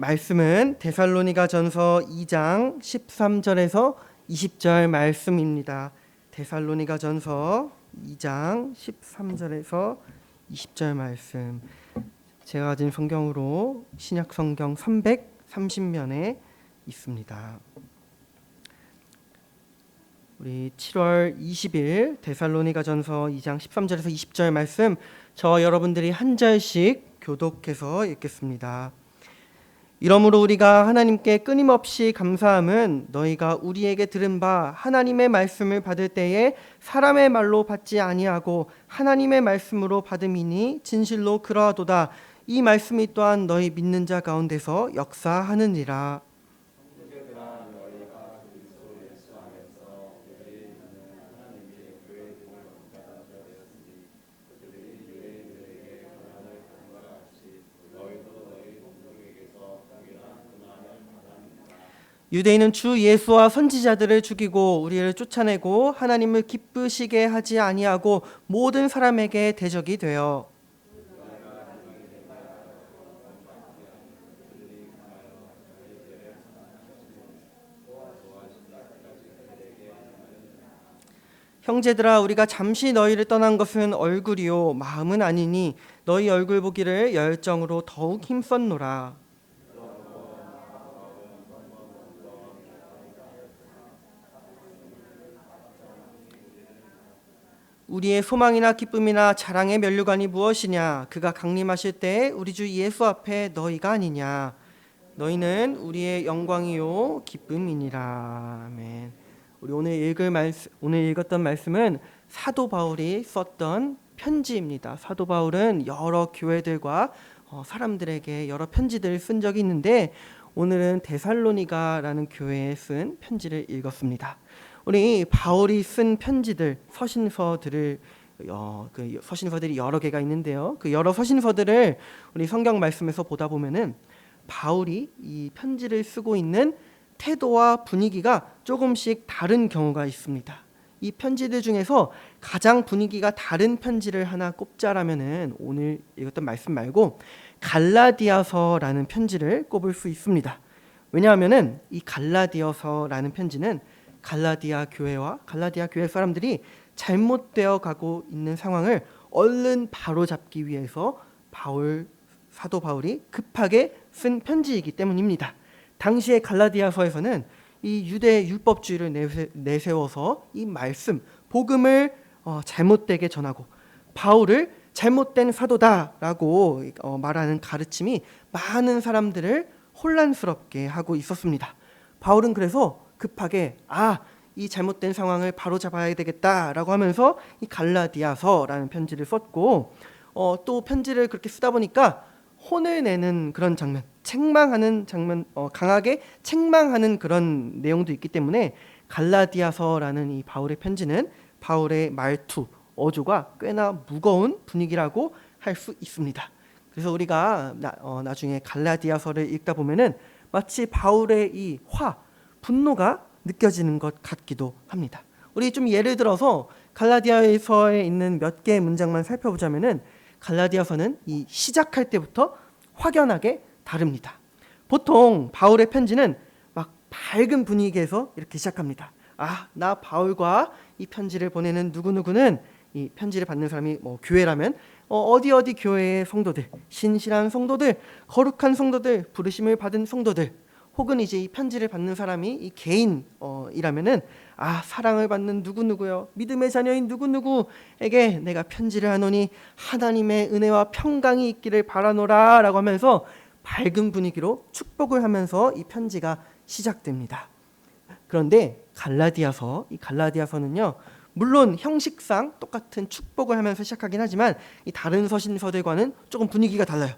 말씀은 데살로니가전서 2장 13절에서 20절 말씀입니다. 데살로니가전서 2장 13절에서 20절 말씀. 제가 가진 성경으로 신약 성경 330면에 있습니다. 우리 7월 20일 데살로니가전서 2장 13절에서 20절 말씀, 저 여러분들이 한 절씩 교독해서 읽겠습니다. 이러므로 우리가 하나님께 끊임없이 감사함은 너희가 우리에게 들은 바 하나님의 말씀을 받을 때에 사람의 말로 받지 아니하고 하나님의 말씀으로 받음이니 진실로 그러하도다. 이 말씀이 또한 너희 믿는 자 가운데서 역사하느니라. 유대인은 주 예수와 선지자들을 죽이고 우리를 쫓아내고 하나님을 기쁘시게 하지 아니하고 모든 사람에게 대적이 되어 형제들아, 우리가 잠시 너희를 떠난 것은 얼굴이요 마음은 아니니 너희 얼굴 보기를 열정으로 더욱 힘썼노라. 우리의 소망이나 기쁨이나 자랑의 면류관이 무엇이냐? 그가 강림하실 때에 우리 주 예수 앞에 너희가 아니냐? 너희는 우리의 영광이요 기쁨이니라. 아멘. 우리 오늘 읽었던 말씀은 사도 바울이 썼던 편지입니다. 사도 바울은 여러 교회들과 사람들에게 여러 편지들을 쓴 적이 있는데 오늘은 데살로니가라는 교회에 쓴 편지를 읽었습니다. 우리 바울이 쓴 편지들, 서신서들이 여러 개가 있는데요. 그 여러 서신서들을 우리 성경 말씀에서 보다 보면은 바울이 이 편지를 쓰고 있는 태도와 분위기가 조금씩 다른 경우가 있습니다. 이 편지들 중에서 가장 분위기가 다른 편지를 하나 꼽자라면은 오늘 읽었던 말씀 말고 갈라디아서라는 편지를 꼽을 수 있습니다. 왜냐하면은 이 갈라디아서라는 편지는 갈라디아 교회 사람들이 잘못되어 가고 있는 상황을 얼른 바로잡기 위해서 사도 바울이 급하게 쓴 편지이기 때문입니다. 당시에 갈라디아서에서는 이 유대 율법주의를 내세워서 이 말씀, 복음을 잘못되게 전하고 바울을 잘못된 사도다라고 말하는 가르침이 많은 사람들을 혼란스럽게 하고 있었습니다. 바울은 그래서 급하게 이 잘못된 상황을 바로잡아야 되겠다라고 하면서 이 갈라디아서라는 편지를 썼고 또 편지를 그렇게 쓰다 보니까 혼을 내는 그런 장면, 책망하는 장면, 강하게 책망하는 그런 내용도 있기 때문에 갈라디아서라는 이 바울의 편지는 바울의 말투, 어조가 꽤나 무거운 분위기라고 할 수 있습니다. 그래서 우리가 나중에 갈라디아서를 읽다 보면은 마치 바울의 이 분노가 느껴지는 것 같기도 합니다. 우리 좀 예를 들어서 갈라디아서에 있는 몇 개의 문장만 살펴보자면은 갈라디아서는 이 시작할 때부터 확연하게 다릅니다. 보통 바울의 편지는 막 밝은 분위기에서 이렇게 시작합니다. 나 바울과 이 편지를 보내는 누구누구는, 이 편지를 받는 사람이 교회라면 어디 교회의 성도들, 신실한 성도들, 거룩한 성도들, 부르심을 받은 성도들, 혹은 이제 이 편지를 받는 사람이 이 개인이라면은 사랑을 받는 누구누구요, 믿음의 자녀인 누구누구에게 내가 편지를 하노니 하나님의 은혜와 평강이 있기를 바라노라 라고 하면서 밝은 분위기로 축복을 하면서 이 편지가 시작됩니다. 그런데 이 갈라디아서는요, 물론 형식상 똑같은 축복을 하면서 시작하긴 하지만 이 다른 서신서들과는 조금 분위기가 달라요.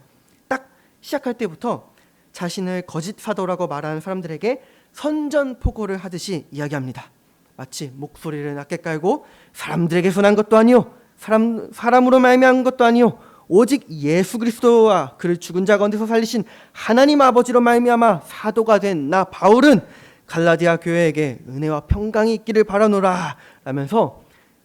딱 시작할 때부터 자신을 거짓 사도라고 말하는 사람들에게 선전포고를 하듯이 이야기합니다. 마치 목소리를 낮게 깔고 사람들에게 선한 것도 아니요, 사람으로 말미암은 것도 아니요, 오직 예수 그리스도와 그를 죽은 자 가운데서 살리신 하나님 아버지로 말미암아 사도가 된 나 바울은 갈라디아 교회에게 은혜와 평강이 있기를 바라노라 라면서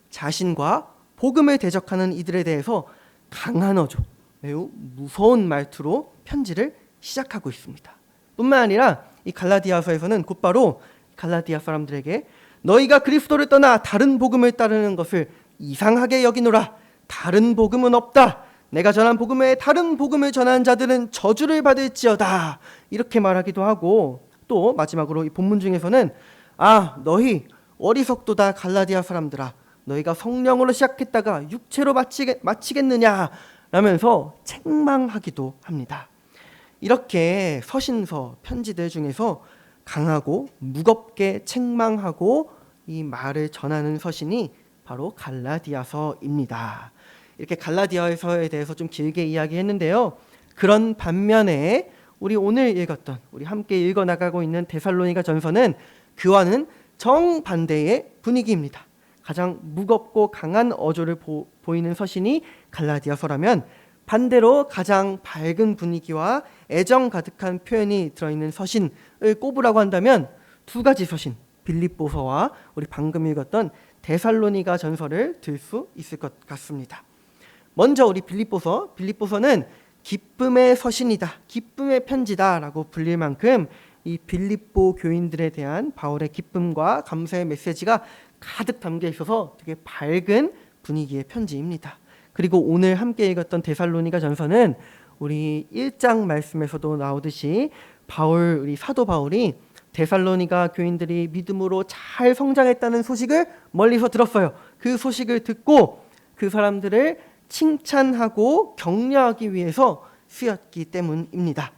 자신과 복음을 대적하는 이들에 대해서 강한 어조, 매우 무서운 말투로 편지를 시작하고 있습니다. 뿐만 아니라 이 갈라디아서에서는 곧바로 갈라디아 사람들에게 너희가 그리스도를 떠나 다른 복음을 따르는 것을 이상하게 여기노라. 다른 복음은 없다. 내가 전한 복음 외에 다른 복음을 전하는 자들은 저주를 받을지어다. 이렇게 말하기도 하고, 또 마지막으로 이 본문 중에서는 너희 어리석도다 갈라디아 사람들아, 너희가 성령으로 시작했다가 육체로 마치겠느냐 라면서 책망하기도 합니다. 이렇게 서신서, 편지들 중에서 강하고 무겁게 책망하고 이 말을 전하는 서신이 바로 갈라디아서입니다. 이렇게 갈라디아서에 대해서 좀 길게 이야기했는데요. 그런 반면에 우리 오늘 읽었던, 우리 함께 읽어나가고 있는 데살로니가 전서는 그와는 정반대의 분위기입니다. 가장 무겁고 강한 어조를 보이는 서신이 갈라디아서라면 반대로 가장 밝은 분위기와 애정 가득한 표현이 들어있는 서신을 꼽으라고 한다면 두 가지 서신, 빌립보서와 우리 방금 읽었던 데살로니가 전서를 들 수 있을 것 같습니다. 먼저 우리 빌립보서는 기쁨의 서신이다, 기쁨의 편지다라고 불릴 만큼 이 빌립보 교인들에 대한 바울의 기쁨과 감사의 메시지가 가득 담겨 있어서 되게 밝은 분위기의 편지입니다. 그리고 오늘 함께 읽었던 데살로니가 전서는 우리 1장 말씀에서도 나오듯이 우리 사도 바울이 데살로니가 교인들이 믿음으로 잘 성장했다는 소식을 멀리서 들었어요. 그 소식을 듣고 그 사람들을 칭찬하고 격려하기 위해서 쓰였기 때문입니다.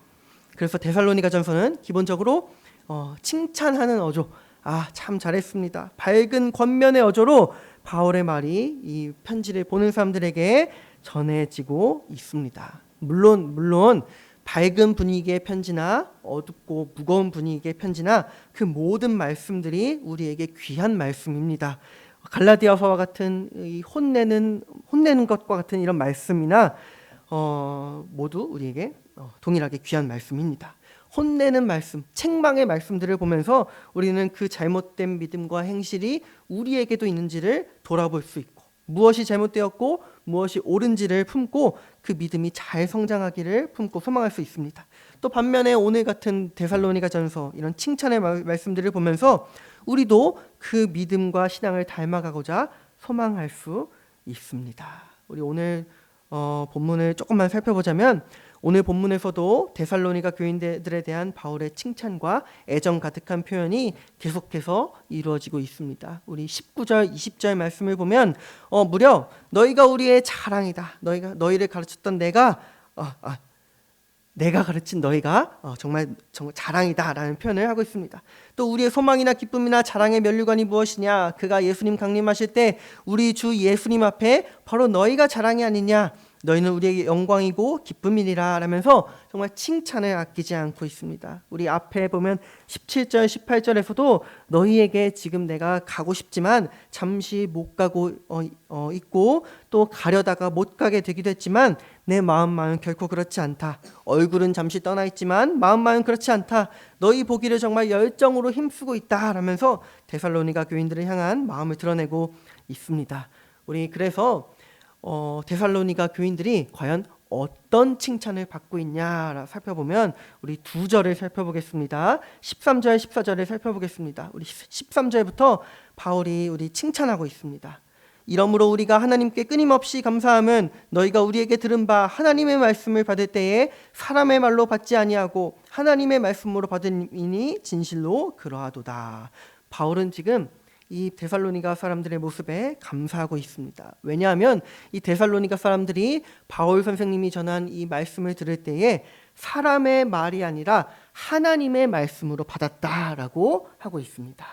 그래서 데살로니가 전서는 기본적으로 칭찬하는 어조, 참 잘했습니다, 밝은 권면의 어조로 바울의 말이 이 편지를 보는 사람들에게 전해지고 있습니다. 물론 밝은 분위기의 편지나 어둡고 무거운 분위기의 편지나 그 모든 말씀들이 우리에게 귀한 말씀입니다. 갈라디아서와 같은 이 혼내는 것과 같은 이런 말씀이나 모두 우리에게 동일하게 귀한 말씀입니다. 혼내는 말씀, 책망의 말씀들을 보면서 우리는 그 잘못된 믿음과 행실이 우리에게도 있는지를 돌아볼 수 있고, 무엇이 잘못되었고 무엇이 옳은지를 품고 그 믿음이 잘 성장하기를 품고 소망할 수 있습니다. 또 반면에 오늘 같은 데살로니가 전서, 이런 칭찬의 말씀들을 보면서 우리도 그 믿음과 신앙을 닮아가고자 소망할 수 있습니다. 우리 오늘 본문을 조금만 살펴보자면, 오늘 본문에서도 데살로니가 교인들에 대한 바울의 칭찬과 애정 가득한 표현이 계속해서 이루어지고 있습니다. 우리 19절, 20절 말씀을 보면 무려 너희가 우리의 자랑이다, 너희를 가르쳤던 내가 가르친 너희가 정말 자랑이다라는 표현을 하고 있습니다. 또 우리의 소망이나 기쁨이나 자랑의 면류관이 무엇이냐, 그가 예수님 강림하실 때 우리 주 예수님 앞에 바로 너희가 자랑이 아니냐, 너희는 우리에게 영광이고 기쁨이니라 라면서 정말 칭찬을 아끼지 않고 있습니다. 우리 앞에 보면 17절 18절에서도 너희에게 지금 내가 가고 싶지만 잠시 못 가고 있고 또 가려다가 못 가게 되기도 했지만 내 마음만은 결코 그렇지 않다. 얼굴은 잠시 떠나 있지만 마음만은 그렇지 않다. 너희 보기를 정말 열정으로 힘쓰고 있다 라면서 데살로니가 교인들을 향한 마음을 드러내고 있습니다. 우리 그래서 데살로니가 교인들이 과연 어떤 칭찬을 받고 있냐 살펴보면 우리 두 절을 살펴보겠습니다. 13절, 14절을 살펴보겠습니다. 우리 13절부터 바울이 우리 칭찬하고 있습니다. 이러므로 우리가 하나님께 끊임없이 감사함은 너희가 우리에게 들은 바 하나님의 말씀을 받을 때에 사람의 말로 받지 아니하고 하나님의 말씀으로 받으니 진실로 그러하도다. 바울은 지금 이 데살로니가 사람들의 모습에 감사하고 있습니다. 왜냐하면 이 데살로니가 사람들이 바울 선생님이 전한 이 말씀을 들을 때에 사람의 말이 아니라 하나님의 말씀으로 받았다라고 하고 있습니다.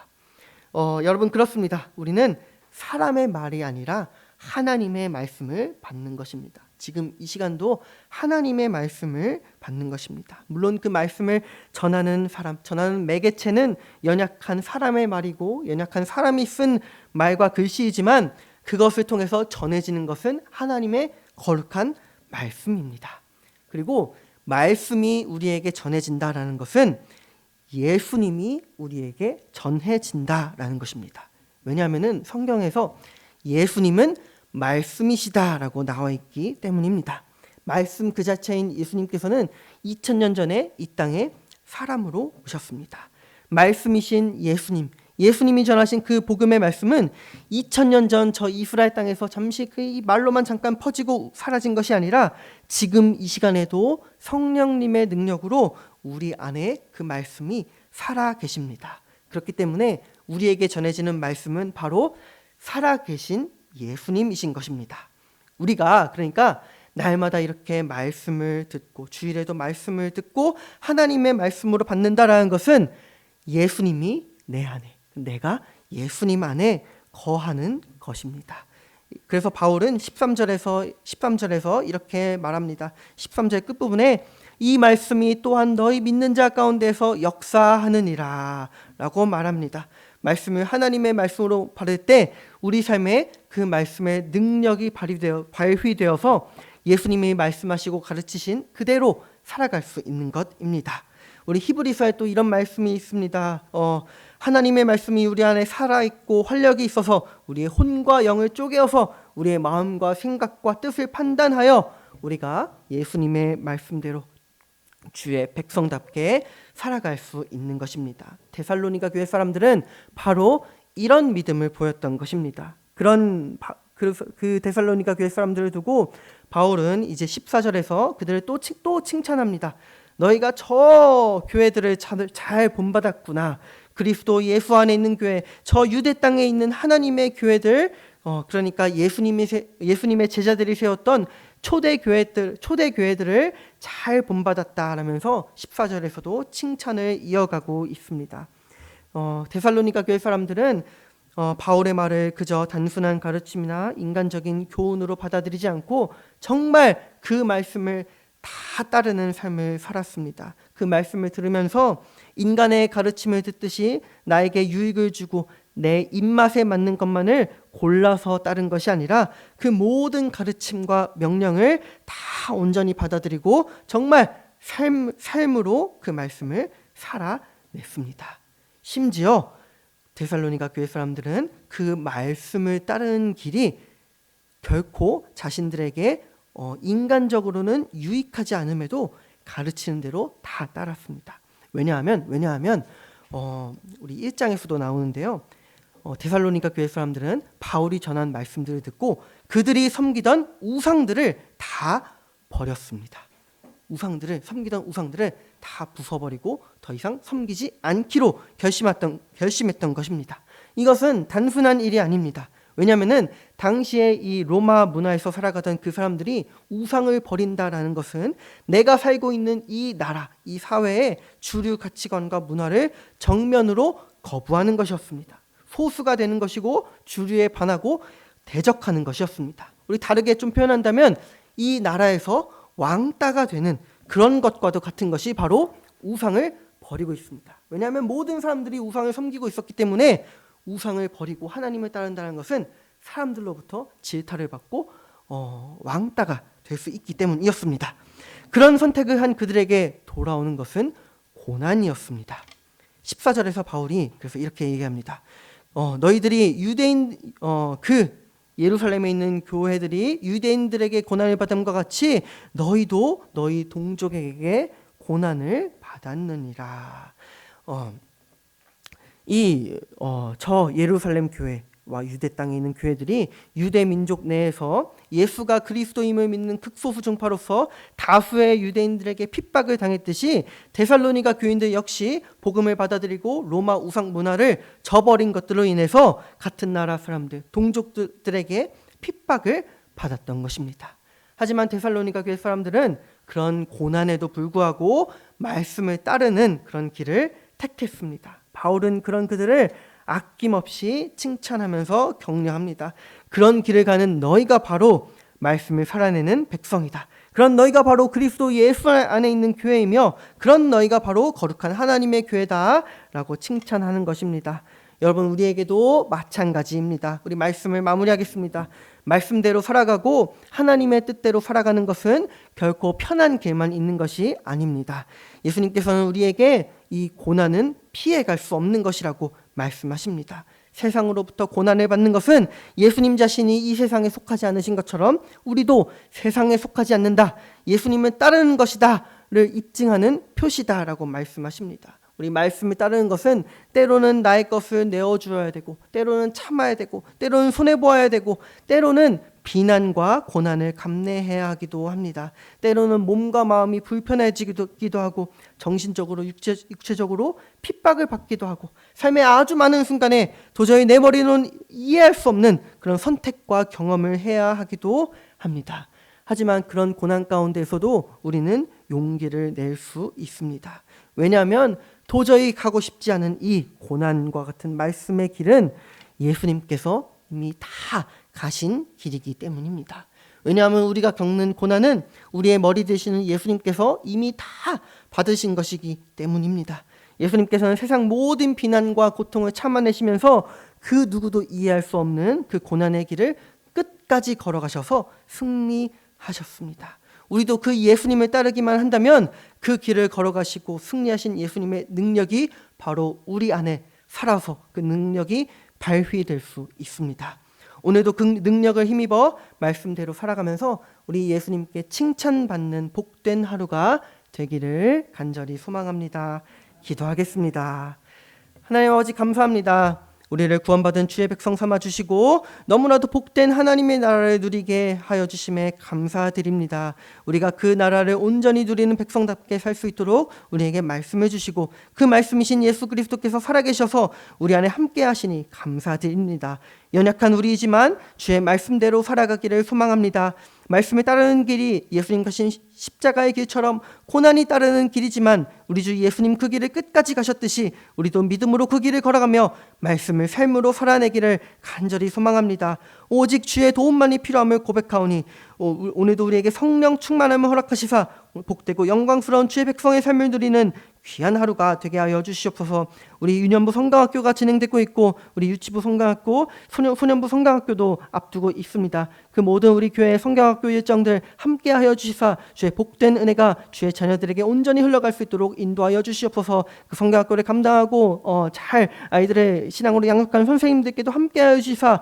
여러분 그렇습니다. 우리는 사람의 말이 아니라 하나님의 말씀을 받는 것입니다. 지금 이 시간도 하나님의 말씀을 받는 것입니다. 물론 그 말씀을 전하는 매개체는 연약한 사람의 말이고 연약한 사람이 쓴 말과 글씨이지만 그것을 통해서 전해지는 것은 하나님의 거룩한 말씀입니다. 그리고 말씀이 우리에게 전해진다라는 것은 예수님이 우리에게 전해진다라는 것입니다. 왜냐하면 성경에서 예수님은 말씀이시다라고 나와 있기 때문입니다. 말씀 그 자체인 예수님께서는 2000년 전에 이 땅에 사람으로 오셨습니다. 말씀이신 예수님이 전하신 그 복음의 말씀은 2000년 전 저 이스라엘 땅에서 잠시 그 말로만 잠깐 퍼지고 사라진 것이 아니라 지금 이 시간에도 성령님의 능력으로 우리 안에 그 말씀이 살아 계십니다. 그렇기 때문에 우리에게 전해지는 말씀은 바로 살아계신 예수님이신 것입니다. 우리가 그러니까 날마다 이렇게 말씀을 듣고 주일에도 말씀을 듣고 하나님의 말씀으로 받는다라는 것은 예수님이 내 안에, 내가 예수님 안에 거하는 것입니다. 그래서 바울은 13절에서 이렇게 말합니다. 13절 끝부분에 이 말씀이 또한 너희 믿는 자 가운데서 역사하느니라 라고 말합니다. 말씀을 하나님의 말씀으로 받을 때 우리 삶에 그 말씀의 능력이 발휘되어서 예수님이 말씀하시고 가르치신 그대로 살아갈 수 있는 것입니다. 우리 히브리서에 또 이런 말씀이 있습니다. 하나님의 말씀이 우리 안에 살아있고 활력이 있어서 우리의 혼과 영을 쪼개어서 우리의 마음과 생각과 뜻을 판단하여 우리가 예수님의 말씀대로 주의 백성답게 살아갈 수 있는 것입니다. 데살로니가 교회 사람들은 바로 이런 믿음을 보였던 것입니다. 그 데살로니가 교회 사람들을 두고 바울은 이제 14절에서 그들을 또 칭찬합니다. 너희가 저 교회들을 잘 본받았구나. 그리스도 예수 안에 있는 교회, 저 유대 땅에 있는 하나님의 교회들, 그러니까 예수님의 제자들이 세웠던 초대 교회들을 잘 본받았다라면서 14절에서도 칭찬을 이어가고 있습니다. 데살로니가 교회 사람들은 바울의 말을 그저 단순한 가르침이나 인간적인 교훈으로 받아들이지 않고 정말 그 말씀을 다 따르는 삶을 살았습니다. 그 말씀을 들으면서 인간의 가르침을 듣듯이 나에게 유익을 주고 내 입맛에 맞는 것만을 골라서 따른 것이 아니라 그 모든 가르침과 명령을 다 온전히 받아들이고 정말 삶으로 그 말씀을 살아냈습니다. 심지어 데살로니가 교회 사람들은 그 말씀을 따르는 길이 결코 자신들에게 인간적으로는 유익하지 않음에도 가르치는 대로 다 따랐습니다. 왜냐하면 우리 1장에서도 나오는데요. 데살로니가 교회 사람들은 바울이 전한 말씀들을 듣고 그들이 섬기던 우상들을 다 버렸습니다. 섬기던 우상들을 다 부숴버리고 더 이상 섬기지 않기로 결심했던 것입니다. 이것은 단순한 일이 아닙니다. 왜냐하면 당시에 이 로마 문화에서 살아가던 그 사람들이 우상을 버린다라는 것은 내가 살고 있는 이 나라, 이 사회의 주류 가치관과 문화를 정면으로 거부하는 것이었습니다. 소수가 되는 것이고 주류에 반하고 대적하는 것이었습니다. 우리 다르게 좀 표현한다면 이 나라에서 왕따가 되는 그런 것과도 같은 것이 바로 우상을 버리고 있습니다. 왜냐하면 모든 사람들이 우상을 섬기고 있었기 때문에 우상을 버리고 하나님을 따른다는 것은 사람들로부터 질타를 받고 왕따가 될 수 있기 때문이었습니다. 그런 선택을 한 그들에게 돌아오는 것은 고난이었습니다. 14절에서 바울이 그래서 이렇게 얘기합니다. 너희들이 예루살렘에 있는 교회들이 유대인들에게 고난을 받음과 같이 너희도 너희 동족에게 고난을 받았느니라. 저 예루살렘 교회와 유대 땅에 있는 교회들이 유대 민족 내에서 예수가 그리스도임을 믿는 극소수 종파로서 다수의 유대인들에게 핍박을 당했듯이 데살로니가 교인들 역시 복음을 받아들이고 로마 우상 문화를 저버린 것들로 인해서 같은 나라 사람들, 동족들에게 핍박을 받았던 것입니다. 하지만 데살로니가 교회 사람들은 그런 고난에도 불구하고 말씀을 따르는 그런 길을 택했습니다. 바울은 그런 그들을 아낌없이 칭찬하면서 격려합니다. 그런 길을 가는 너희가 바로 말씀을 살아내는 백성이다. 그런 너희가 바로 그리스도 예수 안에 있는 교회이며 그런 너희가 바로 거룩한 하나님의 교회다라고 칭찬하는 것입니다. 여러분, 우리에게도 마찬가지입니다. 우리 말씀을 마무리하겠습니다. 말씀대로 살아가고 하나님의 뜻대로 살아가는 것은 결코 편한 길만 있는 것이 아닙니다. 예수님께서는 우리에게 이 고난은 피해갈 수 없는 것이라고 말씀하십니다. 세상으로부터 고난을 받는 것은 예수님 자신이 이 세상에 속하지 않으신 것처럼 우리도 세상에 속하지 않는다. 예수님을 따르는 것이다 입증하는 표시다라고 말씀하십니다. 우리 말씀을 따르는 것은 때로는 나의 것을 내어주어야 되고, 때로는 참아야 되고, 때로는 손해보아야 되고, 때로는 비난과 고난을 감내해야 하기도 합니다. 때로는 몸과 마음이 불편해지기도 하고, 정신적으로 육체적으로 핍박을 받기도 하고, 삶의 아주 많은 순간에 도저히 내 머리로는 이해할 수 없는 그런 선택과 경험을 해야 하기도 합니다. 하지만 그런 고난 가운데서도 우리는 용기를 낼 수 있습니다. 왜냐하면 도저히 가고 싶지 않은 이 고난과 같은 말씀의 길은 예수님께서 이미 다 가신 길이기 때문입니다. 왜냐하면 우리가 겪는 고난은 우리의 머리 되시는 예수님께서 이미 다 받으신 것이기 때문입니다. 예수님께서는 세상 모든 비난과 고통을 참아내시면서 그 누구도 이해할 수 없는 그 고난의 길을 끝까지 걸어가셔서 승리하셨습니다. 우리도 그 예수님을 따르기만 한다면 그 길을 걸어가시고 승리하신 예수님의 능력이 바로 우리 안에 살아서 그 능력이 발휘될 수 있습니다. 오늘도 그 능력을 힘입어 말씀대로 살아가면서 우리 예수님께 칭찬받는 복된 하루가 되기를 간절히 소망합니다. 기도하겠습니다. 하나님 아버지 감사합니다. 우리를 구원받은 주의 백성 삼아주시고 너무나도 복된 하나님의 나라를 누리게 하여 주심에 감사드립니다. 우리가 그 나라를 온전히 누리는 백성답게 살 수 있도록 우리에게 말씀해 주시고 그 말씀이신 예수 그리스도께서 살아계셔서 우리 안에 함께 하시니 감사드립니다. 연약한 우리이지만 주의 말씀대로 살아가기를 소망합니다. 말씀을 따르는 길이 예수님 가신 십자가의 길처럼 고난이 따르는 길이지만 우리 주 예수님 그 길을 끝까지 가셨듯이 우리도 믿음으로 그 길을 걸어가며 말씀을 삶으로 살아내기를 간절히 소망합니다. 오직 주의 도움만이 필요함을 고백하오니 오늘도 우리에게 성령 충만함을 허락하시사 복되고 영광스러운 주의 백성의 삶을 누리는 귀한 하루가 되게 하여 주시옵소서. 우리 유년부 성강학교가 진행되고 있고 우리 유치부 성강학교, 소년부 성강학교도 앞두고 있습니다. 그 모든 우리 교회 성강학교 일정들 함께 하여 주시사 주의 복된 은혜가 주의 자녀들에게 온전히 흘러갈 수 있도록 인도하여 주시옵소서. 그 성강학교를 감당하고 잘 아이들의 신앙으로 양육하는 선생님들께도 함께 하여 주시사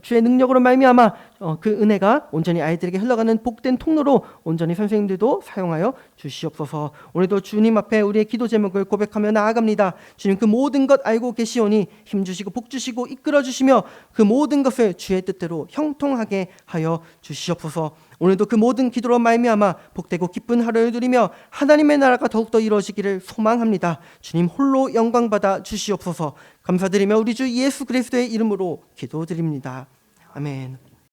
주의 능력으로 말미암아 그 은혜가 온전히 아이들에게 흘러가는 복된 통로로 온전히 선생님들도 사용하여 주시옵소서. 오늘도 주님 앞에 우리의 기도 제목을 고백하며 나아갑니다. 주님 그 모든 것 알고 계시오니 힘주시고 복주시고 이끌어주시며 그 모든 것을 주의 뜻대로 형통하게 하여 주시옵소서. 오늘도 그 모든 기도로 말미암아 복되고 기쁜 하루를 누리며 하나님의 나라가 더욱더 이루어지기를 소망합니다. 주님 홀로 영광받아 주시옵소서. 감사드리며 우리 주 예수 그리스도의 이름으로 기도드립니다. 아멘.